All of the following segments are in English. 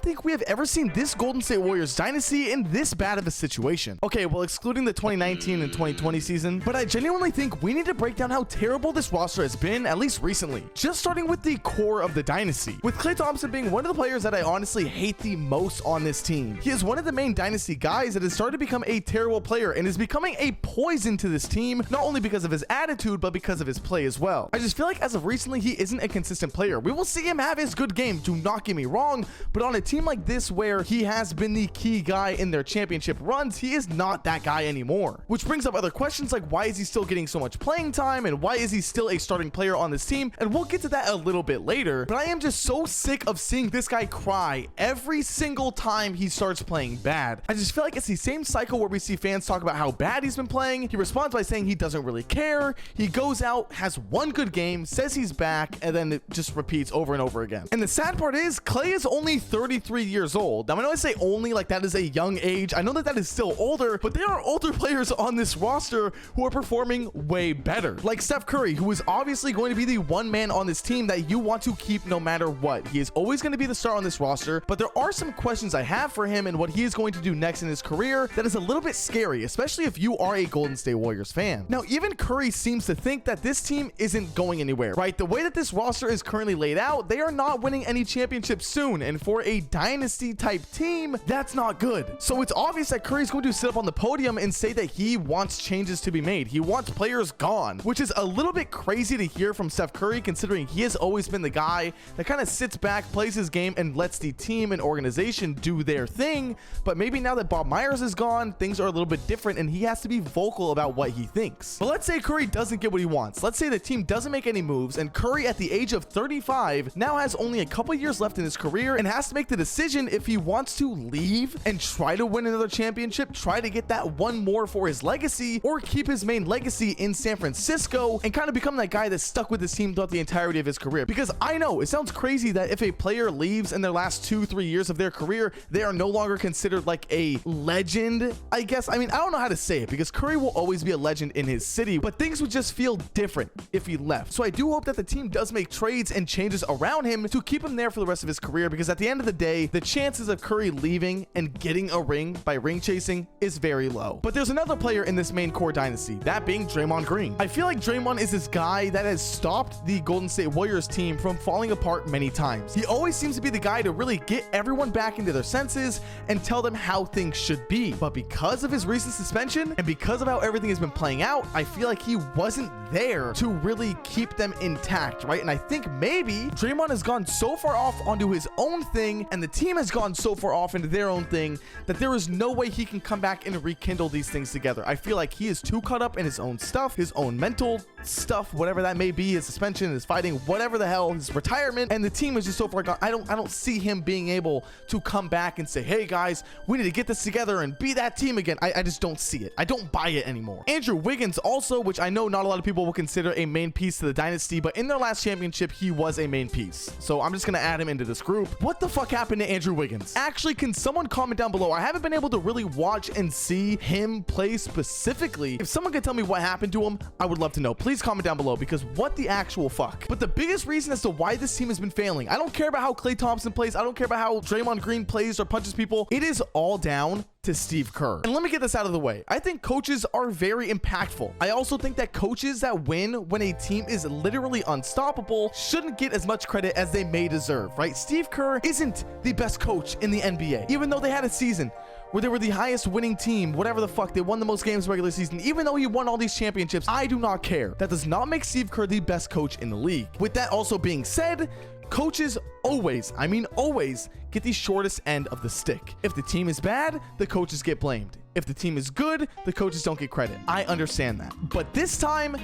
think we have ever seen this Golden State Warriors dynasty in this bad of a situation. Okay, well, excluding the 2019 and 2020 season, but I genuinely think we need to break down how terrible this roster has been, at least recently. Just starting with the core of the dynasty, with Klay Thompson being one of the players that I honestly hate the most on this team. He is one of the main dynasty guys that has started to become a terrible player and is becoming a poison to this team, not only because of his attitude, but because of his play as well. I just feel like as of recently, he isn't a consistent player. We will see him have his good game, do not get me wrong, but on a team like this where he has been the key guy in their championship runs, he is not that guy anymore. Which brings up other questions like, why is he still getting so much playing time, and why is he still a starting player on this team? And we'll get to that a little bit later, but I am just so sick of seeing this guy cry every single time he starts playing bad. I just feel like it's the same cycle where we see fans talk about how bad he's been playing. He responds by saying he doesn't really care. He goes out, has one good game, says he's back, and then it just repeats over and over again. And the sad part is Klay is only 33 years old. Now, I know I say only like that is a young age. I know that that is still older, but there are older players on this roster who are performing way better. Like Steph Curry, who is obviously going to be the one man on this team that you want to keep no matter what. He is always going to be the star on this roster, but there are some questions I have for him and what he is going to do next in his career that is a little bit scary, especially if you are a Golden State Warriors fan. Now, even Curry seems to think that this team isn't going anywhere, right? The way that this roster is currently laid out, they are not winning any championships soon, and for a dynasty type team, that's not good. So it's obvious that Curry's going to sit up on the podium and say that he wants changes to be made. He wants players gone, which is a little bit crazy to hear from Steph Curry, considering he has always been the guy that kind of sits back, plays his game, and lets the team and organization do their thing. But maybe now that Bob Myers is gone, things are a little bit different, and he has to be vocal about what he thinks. But let's say Curry doesn't get what he wants. Let's say the team doesn't make any moves, and Curry at the age of 35 now has only a couple years left in his career and has to make the decision if he wants to leave and try to win another championship, try to get that one more for his legacy, or keep his main legacy in San Francisco and kind of become that guy that's stuck with his team throughout the entirety of his career. Because I know it sounds crazy that if a player leaves in their last 2-3 years of their career, they are no longer considered like a legend, I guess. I mean, I don't know how to say it because Curry will always be a legend in his city, but things would just feel different if he left. So I do hope that the team does make trades and changes around him to keep him there for the rest of his career, because at the end of the day, the chances of Curry leaving and getting a ring by ring chasing is very low. But there's another player in this main core dynasty, that being Draymond Green. I feel like Draymond is this guy that has stopped the Golden State Warriors team from falling apart many times. He always seems to be the guy to really get everyone back into their senses and tell them how things should be. But because of his recent suspension and because of how everything has been playing out, I feel like he wasn't there to really keep them intact, right? And I think maybe Draymond has gone so far off onto his own thing and the team has gone so far off into their own thing that there is no way he can come back and rekindle these things together. I feel like he is too caught up in his own stuff, his own mental stuff, whatever that may be, his suspension, his fighting, whatever the hell, his retirement, and the team is just so far gone. I don't see him being able to come back and say, hey guys, we need to get this together and be that team again. I just don't see it. I don't buy it anymore. Andrew Wiggins also, which I know not a lot of people will consider a main piece to the dynasty, but in their last championship, he was a main piece. So I'm just gonna add him into this group. What the fuck happened to Andrew Wiggins? Actually, can someone comment down below? I haven't been able to really watch and see him play specifically. If someone could tell me what happened to him, I would love to know. Please comment down below, because what the actual fuck? But the biggest reason as to why this team has been failing, I don't care about how Klay Thompson plays. I don't care about how Draymond Green plays or punches people. It is all down to Steve Kerr. And let me get this out of the way. I think coaches are very impactful. I also think that coaches that win when a team is literally unstoppable shouldn't get as much credit as they may deserve, right? Steve Kerr isn't the best coach in the NBA, even though they had a season where they were the highest winning team, whatever the fuck, they won the most games regular season. Even though he won all these championships, I do not care. That does not make Steve Kerr the best coach in the league. With that also being said, coaches always, I mean always, get the shortest end of the stick. If the team is bad, the coaches get blamed. If the team is good, the coaches don't get credit. I understand that. But this time,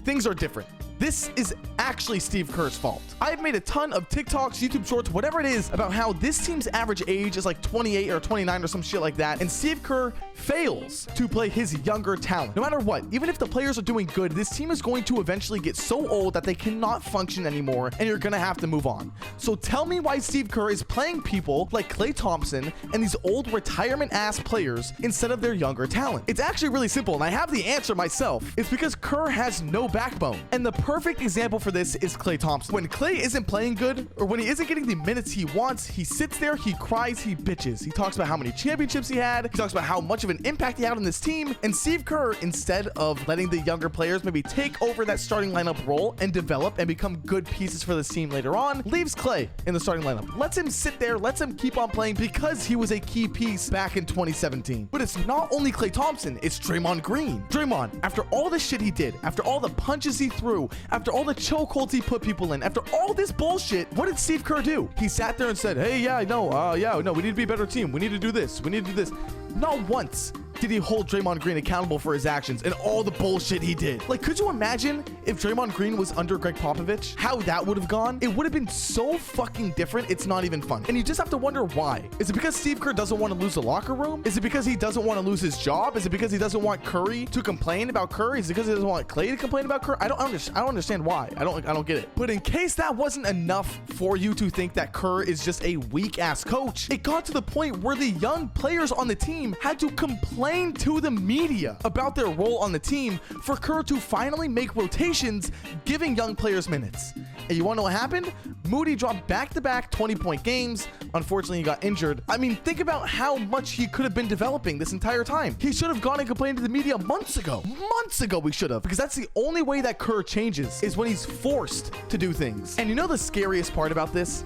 things are different. This is actually Steve Kerr's fault. I've made a ton of TikToks, YouTube shorts, whatever it is, about how this team's average age is like 28 or 29 or some shit like that, and Steve Kerr fails to play his younger talent. No matter what, even if the players are doing good, this team is going to eventually get so old that they cannot function anymore, and you're gonna have to move on. So tell me why Steve Kerr is playing people like Klay Thompson and these old retirement-ass players instead of their younger talent. It's actually really simple, and I have the answer myself. It's because Kerr has no backbone, and the perfect example for this is Klay Thompson. When Klay isn't playing good, or when he isn't getting the minutes he wants, he sits there, he cries, he bitches. He talks about how many championships he had. He talks about how much of an impact he had on this team. And Steve Kerr, instead of letting the younger players maybe take over that starting lineup role and develop and become good pieces for this team later on, leaves Klay in the starting lineup. Lets him sit there, lets him keep on playing because he was a key piece back in 2017. But it's not only Klay Thompson, it's Draymond Green. Draymond, after all the shit he did, after all the punches he threw, after all the chokeholds he put people in, after all this bullshit, what did Steve Kerr do? He sat there and said, hey, yeah, no, we need to be a better team. We need to do this. We need to do this. Not once did he hold Draymond Green accountable for his actions and all the bullshit he did. Like, could you imagine if Draymond Green was under Greg Popovich? How that would have gone? It would have been so fucking different. It's not even fun. And you just have to wonder why. Is it because Steve Kerr doesn't want to lose the locker room? Is it because he doesn't want to lose his job? Is it because he doesn't want Curry to complain about Curry? Is it because he doesn't want Klay to complain about Curry? I don't understand why. I don't get it. But in case that wasn't enough for you to think that Kerr is just a weak ass coach, it got to the point where the young players on the team had to complain to the media about their role on the team for Kerr to finally make rotations, giving young players minutes. And you want to know what happened? Moody dropped back-to-back 20-point games. Unfortunately, he got injured. I mean, think about how much he could have been developing this entire time. He should have gone and complained to the media months ago. Months ago, we should have. Because that's the only way that Kerr changes, is when he's forced to do things. And you know the scariest part about this?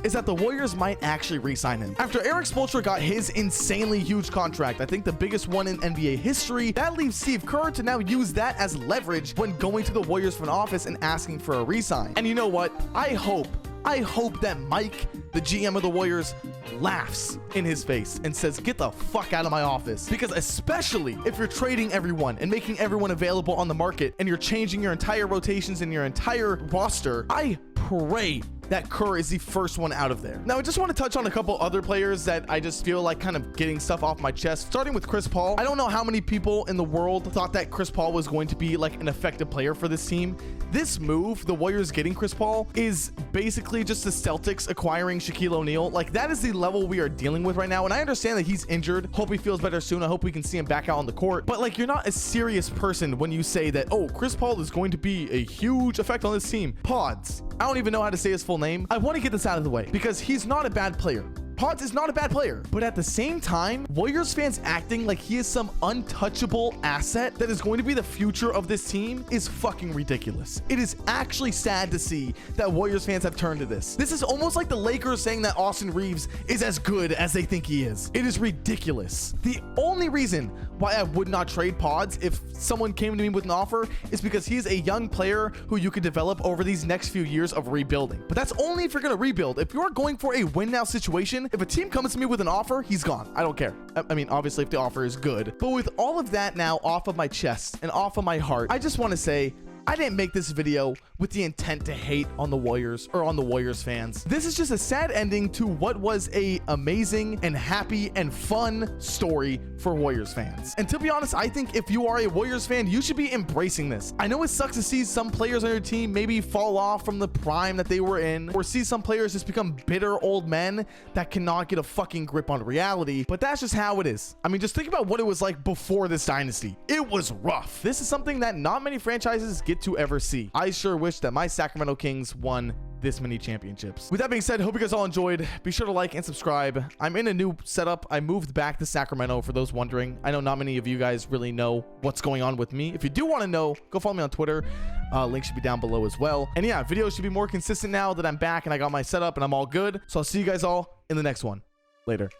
Is that the Warriors might actually re-sign him. After Eric Spoelstra got his insanely huge contract, I think the biggest one in NBA history, that leaves Steve Kerr to now use that as leverage when going to the Warriors front office and asking for a re-sign. And you know what? I hope that Mike, the GM of the Warriors, laughs in his face and says, get the fuck out of my office. Because especially if you're trading everyone and making everyone available on the market and you're changing your entire rotations and your entire roster, I pray that Kerr is the first one out of there. Now, I just want to touch on a couple other players that I just feel like kind of getting stuff off my chest, starting with Chris Paul. I don't know how many people in the world thought that Chris Paul was going to be like an effective player for this team. This move, the Warriors getting Chris Paul, is basically just the Celtics acquiring Shaquille O'Neal. Like, that is the level we are dealing with right now. And I understand that he's injured. Hope he feels better soon. I hope we can see him back out on the court. But like, you're not a serious person when you say that, oh, Chris Paul is going to be a huge effect on this team. Pods. I don't even know how to say his full name. I want to get this out of the way because he's not a bad player. Pods is not a bad player, but at the same time, Warriors fans acting like he is some untouchable asset that is going to be the future of this team is fucking ridiculous. It is actually sad to see that Warriors fans have turned to this. This is almost like the Lakers saying that Austin Reeves is as good as they think he is. It is ridiculous. The only reason why I would not trade Pods if someone came to me with an offer is because he's a young player who you could develop over these next few years of rebuilding. But that's only if you're going to rebuild. If you're going for a win now situation, if a team comes to me with an offer, he's gone. I don't care. I mean, obviously if the offer is good, but with all of that now off of my chest and off of my heart, I just want to say, I didn't make this video with the intent to hate on the Warriors or on the Warriors fans. This is just a sad ending to what was a amazing and happy and fun story for Warriors fans. And to be honest, I think if you are a Warriors fan, you should be embracing this. I know it sucks to see some players on your team maybe fall off from the prime that they were in, or see some players just become bitter old men that cannot get a fucking grip on reality, but that's just how it is. I mean, just think about what it was like before this dynasty. It was rough. This is something that not many franchises get to ever see. I sure wish that my Sacramento Kings won this many championships. With that being said, hope you guys all enjoyed. Be sure to like and subscribe. I'm in a new setup. I moved back to Sacramento, for those wondering. I know not many of you guys really know what's going on with me. If you do want to know, go follow me on Twitter. Link should be down below as well. And yeah, videos should be more consistent now that I'm back and I got my setup and I'm all good. So I'll see you guys all in the next one. Later.